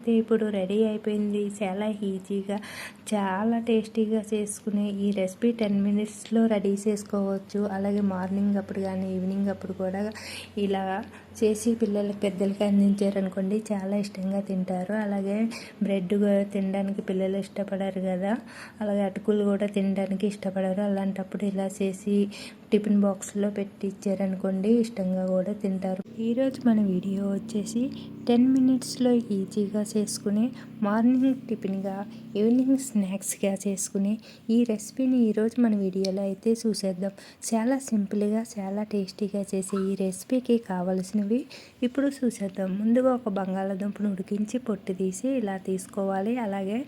ఇప్పుడు రెడీ అయిపోయింది. చాలా ఈజీగా చాలా టేస్టీగా చేసుకునే ఈ రెసిపీ 10 మినిట్స్లో రెడీ చేసుకోవచ్చు. అలాగే మార్నింగ్ అప్పుడు కానీ ఈవినింగ్ అప్పుడు కూడా ఇలా చేసి పిల్లలకి పెద్దలకి అందించారనుకోండి చాలా ఇష్టంగా తింటారు. అలాగే బ్రెడ్ తినడానికి పిల్లలు ఇష్టపడరు కదా, అలాగే అటుకులు కూడా తినడానికి ఇష్టపడరు. అలాంటప్పుడు ఇలా చేసి టిఫిన్ బాక్స్లో పెట్టి ఇచ్చారనుకోండి ఇష్టంగా కూడా తింటారు. ఈరోజు మన వీడియో వచ్చేసి 10 మినిట్స్లో ఈజీగా చేసుకుని మార్నింగ్ టిఫిన్గా ఈవినింగ్ స్నాక్స్గా చేసుకుని ఈ రెసిపీని ఈరోజు మన వీడియోలో అయితే చూసేద్దాం. చాలా సింపుల్గా చాలా టేస్టీగా చేసే ఈ రెసిపీకి కావలసినవి ఇప్పుడు చూసేద్దాం. ముందుగా ఒక బంగాళాదుంపను ఉడికించి పొట్టు తీసి ఇలా తీసుకోవాలి. అలాగే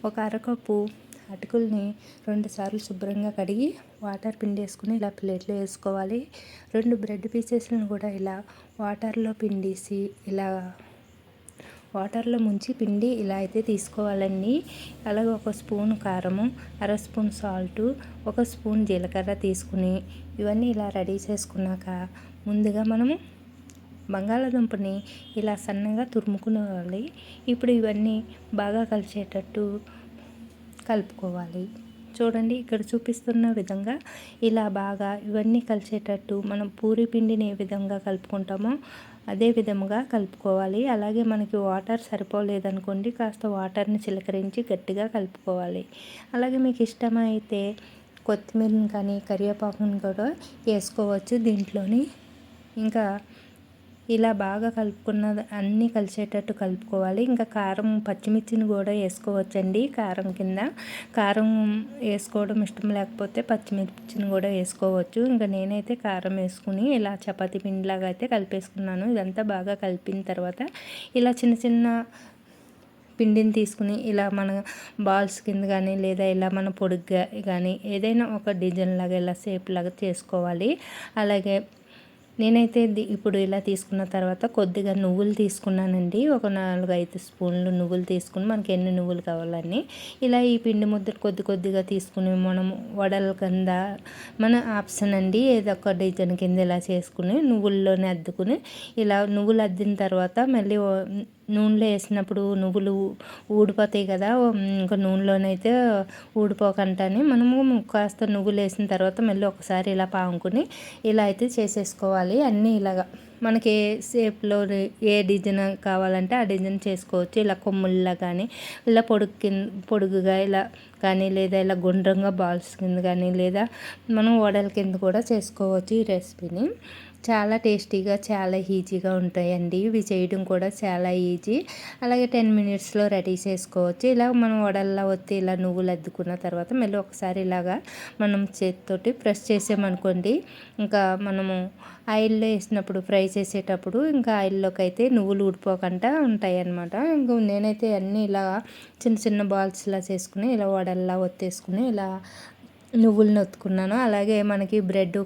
ఒక అరకప్పు అటుకుల్ని 2 సార్లు శుభ్రంగా కడిగి వాటర్ పిండేసుకుని ఇలా ప్లేట్లో వేసుకోవాలి. 2 బ్రెడ్ పీసెస్లను కూడా ఇలా వాటర్లో పిండేసి ఇలా వాటర్లో ముంచి పిండి ఇలా అయితే తీసుకోవాలండి. అలాగే 1 స్పూన్ కారము, అర స్పూన్ సాల్టు, 1 స్పూన్ జీలకర్ర తీసుకుని ఇవన్నీ ఇలా రెడీ చేసుకున్నాక ముందుగా మనము బంగాళాదుంపని ఇలా సన్నగా తురుముకునేవాలి. ఇప్పుడు ఇవన్నీ బాగా కలిసేటట్టు కలుపుకోవాలి. చూడండి, ఇక్కడ చూపిస్తున్న విధంగా ఇలా బాగా ఇవన్నీ కలిసేటట్టు మనం పూరి పిండిని ఏ విధంగా కలుపుకుంటామో అదే విధంగా కలుపుకోవాలి. అలాగే మనకి వాటర్ సరిపోలేదనుకోండి కాస్త వాటర్ని చిలకరించి గట్టిగా కలుపుకోవాలి. అలాగే మీకు ఇష్టమైతే కొత్తిమీరని కానీ కరివేపాకుని కూడా వేసుకోవచ్చు దీంట్లోని. ఇంకా ఇలా బాగా కలుపుకున్న అన్నీ కలిసేటట్టు కలుపుకోవాలి. ఇంకా కారం పచ్చిమిర్చిని కూడా వేసుకోవచ్చండి. కారం కింద కారం వేసుకోవడం ఇష్టం లేకపోతే పచ్చిమిర్చిని కూడా వేసుకోవచ్చు. ఇంకా నేనైతే కారం వేసుకుని ఇలా చపాతీ పిండిలాగా అయితే కలిపేసుకున్నాను. ఇదంతా బాగా కలిపిన తర్వాత ఇలా చిన్న చిన్న పిండిని తీసుకుని ఇలా మన బాల్స్ కింద కానీ లేదా ఇలా మన పొడుగ్గా కానీ ఏదైనా ఒక డిజైన్ లాగా ఇలా షేప్ లాగా చేసుకోవాలి. అలాగే నేనైతే ఇప్పుడు ఇలా తీసుకున్న తర్వాత కొద్దిగా నువ్వులు తీసుకున్నానండి. ఒక 4-5 స్పూన్లు నువ్వులు తీసుకుని మనకి ఎన్ని నువ్వులు కావాలని ఇలా ఈ పిండి ముద్ద కొద్దిగా తీసుకుని మనం వడల కింద మన ఆప్షన్ అండి, ఏదో ఒక డిజైన్ కింద ఇలా చేసుకుని నువ్వుల్లోనే అద్దుకుని ఇలా నువ్వులు అద్దిన తర్వాత మళ్ళీ నూనెలో వేసినప్పుడు నువ్వులు ఊడిపోతాయి కదా, ఇంకా నూనెలోనైతే ఊడిపోకంటని మనము కాస్త నువ్వులు వేసిన తర్వాత మళ్ళీ ఒకసారి ఇలా పాముకుని ఇలా అయితే చేసేసుకోవాలి. అన్నీ ఇలాగా మనకి ఏ షేప్లో ఏ డిజైన్ కావాలంటే ఆ డిజైన్ చేసుకోవచ్చు. ఇలా కొమ్ముల్లా కానీ ఇలా పొడుగుగా ఇలా కానీ లేదా ఇలా గుండ్రంగా బాల్స్ కింద కానీ లేదా మనం వడల కింద కూడా చేసుకోవచ్చు. ఈ రెసిపీని చాలా టేస్టీగా చాలా ఈజీగా ఉంటాయండి. ఇవి చేయడం కూడా చాలా ఈజీ. అలాగే 10 మినిట్స్లో రెడీ చేసుకోవచ్చు. ఇలా మనం వడల్లా ఒత్తి ఇలా నువ్వులు అద్దుకున్న తర్వాత మళ్ళీ ఒకసారి ఇలాగా మనం చేతితోటి ప్రెస్ చేసామనుకోండి ఇంకా మనము ఆయిల్లో వేసినప్పుడు ఫ్రై చేసేటప్పుడు ఇంకా ఆయిల్లోకి అయితే నువ్వులు ఊడిపోకుండా ఉంటాయి అన్నమాట. ఇంకా నేనైతే అన్నీ ఇలా చిన్న చిన్న బాల్స్ ఇలా చేసుకుని ఇలా వడల్లా ఒత్తేసుకుని ఇలా నువ్వులను ఒత్తుకున్నాను. అలాగే మనకి బ్రెడ్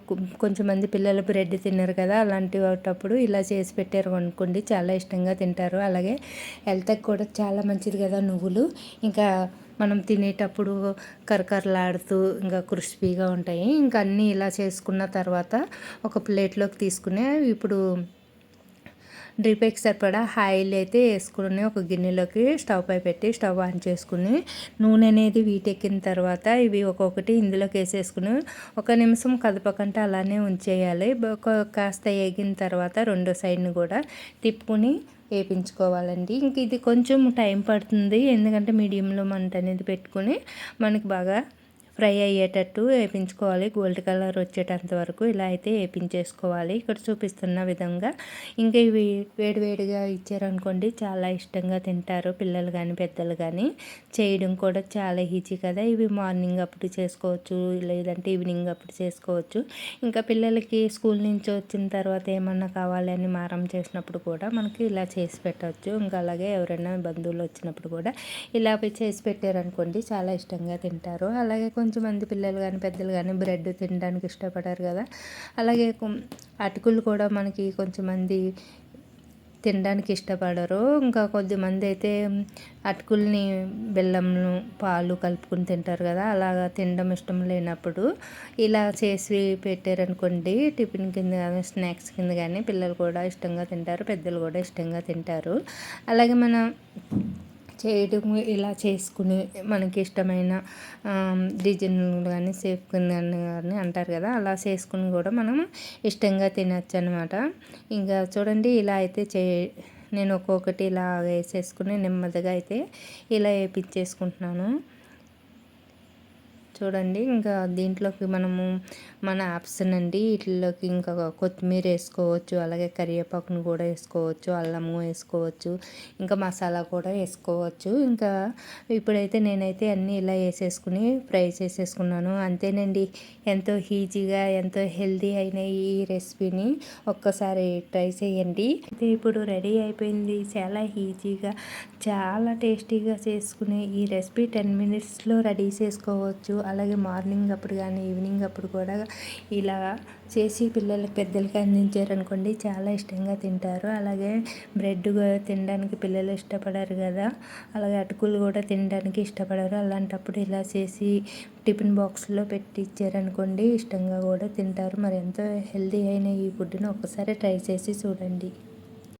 కొంచెం మంది పిల్లలు బ్రెడ్ తిన్నారు కదా, అలాంటిటప్పుడు ఇలా చేసి పెట్టారు అనుకోండి చాలా ఇష్టంగా తింటారు. అలాగే హెల్త్కి కూడా చాలా మంచిది కదా నువ్వులు. ఇంకా మనం తినేటప్పుడు కరకరలాడుతూ ఇంకా క్రిస్పీగా ఉంటాయి. ఇంకా అన్నీ ఇలా చేసుకున్న తర్వాత ఒక ప్లేట్లోకి తీసుకుని ఇప్పుడు డ్రిప్కి సరిపడా ఆయిల్ అయితే వేసుకుని ఒక గిన్నెలోకి స్టవ్ పై పెట్టి స్టవ్ ఆన్ చేసుకుని నూనె అనేది వీటెక్కిన తర్వాత ఇవి ఒక్కొక్కటి ఇందులోకి వేసేసుకుని 1 నిమిషం కదపకంటే అలానే ఉంచేయాలి. కాస్త వేగిన తర్వాత రెండో సైడ్ని కూడా తిప్పుకుని వేయించుకోవాలండి. ఇంక ఇది కొంచెం టైం పడుతుంది, ఎందుకంటే మీడియంలో మంట అనేది పెట్టుకుని మనకి బాగా ఫ్రై అయ్యేటట్టు వేయించుకోవాలి. గోల్డ్ కలర్ వచ్చేటంత వరకు ఇలా అయితే వేయించేసుకోవాలి. ఇక్కడ చూపిస్తున్న విధంగా. ఇంకా ఇవి వేడివేడిగా ఇచ్చారనుకోండి చాలా ఇష్టంగా తింటారు పిల్లలు కానీ పెద్దలు కానీ. చేయడం కూడా చాలా ఈజీ కదా. ఇవి మార్నింగ్ అప్పుడు చేసుకోవచ్చు లేదంటే ఈవినింగ్ అప్పుడు చేసుకోవచ్చు. ఇంకా పిల్లలకి స్కూల్ నుంచి వచ్చిన తర్వాత ఏమన్నా కావాలని మారం చేసినప్పుడు కూడా మనకి ఇలా చేసి పెట్టవచ్చు. ఇంకా అలాగే ఎవరైనా బంధువులు వచ్చినప్పుడు కూడా ఇలా చేసి పెట్టారనుకోండి చాలా ఇష్టంగా తింటారు. అలాగే కొంచెంమంది పిల్లలు కానీ పెద్దలు కానీ బ్రెడ్ తినడానికి ఇష్టపడారు కదా. అలాగే అటుకులు కూడా మనకి కొంచెంమంది తినడానికి ఇష్టపడరు. ఇంకా కొద్దిమంది అయితే అటుకుల్ని బెల్లంను పాలు కలుపుకొని తింటారు కదా, అలాగా తినడం ఇష్టం లేనప్పుడు ఇలా చేసి పెట్టారనుకోండి టిఫిన్ కింద కానీ స్నాక్స్ కింద కానీ పిల్లలు కూడా ఇష్టంగా తింటారు, పెద్దలు కూడా ఇష్టంగా తింటారు. అలాగే మనం చేయడం ఇలా చేసుకుని మనకి ఇష్టమైన డిజైన్లు కానీ సేఫ్ కింద కానీ అంటారు కదా, అలా చేసుకుని కూడా మనం ఇష్టంగా తినచ్చు అనమాట. ఇంకా చూడండి ఇలా అయితే నేను ఒక్కొక్కటి ఇలా వేసేసుకుని నెమ్మదిగా అయితే ఇలా వేయించేసుకుంటున్నాను. చూడండి ఇంకా దీంట్లోకి మనము మన ఆప్షన్ అండి, వీటిలోకి ఇంకా కొత్తిమీర వేసుకోవచ్చు, అలాగే కరివేపాకును కూడా వేసుకోవచ్చు, అల్లము వేసుకోవచ్చు, ఇంకా మసాలా కూడా వేసుకోవచ్చు. ఇంకా ఇప్పుడైతే నేనైతే అన్నీ ఇలా వేసేసుకుని ఫ్రై చేసేసుకున్నాను. అంతేనండి, ఎంతో ఈజీగా ఎంతో హెల్తీ అయిన ఈ రెసిపీని ఒక్కసారి ట్రై చేయండి. అయితే ఇప్పుడు రెడీ అయిపోయింది, చాలా ఈజీగా చాలా టేస్టీగా చేసుకునే ఈ రెసిపీ 10 మినిట్స్లో రెడీ చేసుకోవచ్చు. అలాగే మార్నింగ్ అప్పుడు కానీ ఈవినింగ్ అప్పుడు కూడా ఇలా చేసి పిల్లలకి పెద్దలకి అందించారనుకోండి చాలా ఇష్టంగా తింటారు. అలాగే బ్రెడ్ తినడానికి పిల్లలు ఇష్టపడరు కదా, అలాగే అటుకులు కూడా తినడానికి ఇష్టపడరు. అలాంటప్పుడు ఇలా చేసి టిఫిన్ బాక్స్లో పెట్టి ఇచ్చారనుకోండి ఇష్టంగా కూడా తింటారు. మరి ఎంతో హెల్తీ అయిన ఈ ఫుడ్ని ఒక్కసారి ట్రై చేసి చూడండి.